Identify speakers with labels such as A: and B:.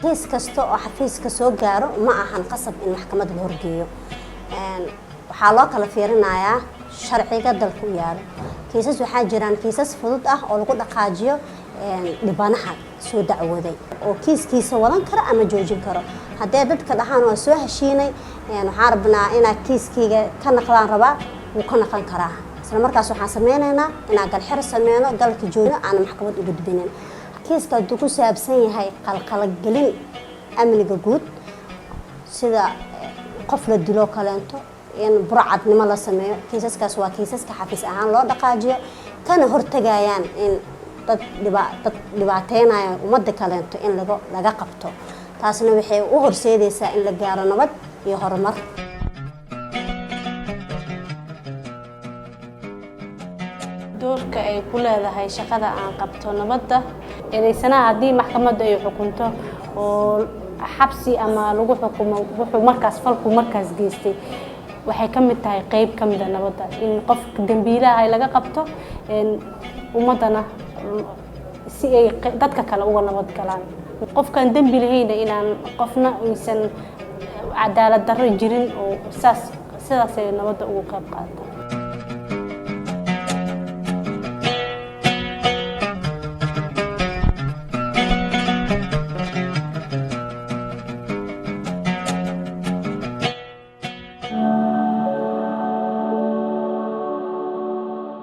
A: kiis kasta oo xafiiska soo gaaro ma ahan qasab in maxkamadda la horgeeyo waxaa loo kala fiirinayaa sharciga dalka u yaalo kiisas waxaa jiraan kiisas fudud ah oo lagu dhaqaajiyo dhibanaha soo dacwaday oo kiiskiisa wadan karo ama joojin karo haddii dadka dhaxaan waa soo heshiinay waxaan rabnaa inaa kiiskiga ka naqdaan rabaa wuu ka naqan karaa isla markaas waxaan sameynaynaa inaan galxir sameyno dalka joogno aan maxkamad u gudbinin kiiska hadduu ku saabsan yahay qalqalgelin amniga guud sida qof la dilo kaleento in burcadnimo la sameeyo kiisaskaas waa kiisaska xafiis ahaan loo dhaqaajiyo kana hortagayaan in dad dhibaateynaya ummadda kaleento in laga qabto taasna waxay u horseedaysaa in la gaaro nabad iyo horumar
B: doorka ay ku leedahay shaqada aan qabto nabadda eedaysanaha haddii maxkamadda ay xukunto oo xabsi ama lagu xukumo wuxuu markaas falku markaas geystay waxay ka mid tahay qayb ka mid ah nabadda in qofka dambiilaha ay laga qabto ummadana si ay dadka kale uga nabad galaan qofkan dambi lahayna inaan qofna aysan cadaalad darro jirin oo sidaas ay nabadda ugu qayb qaato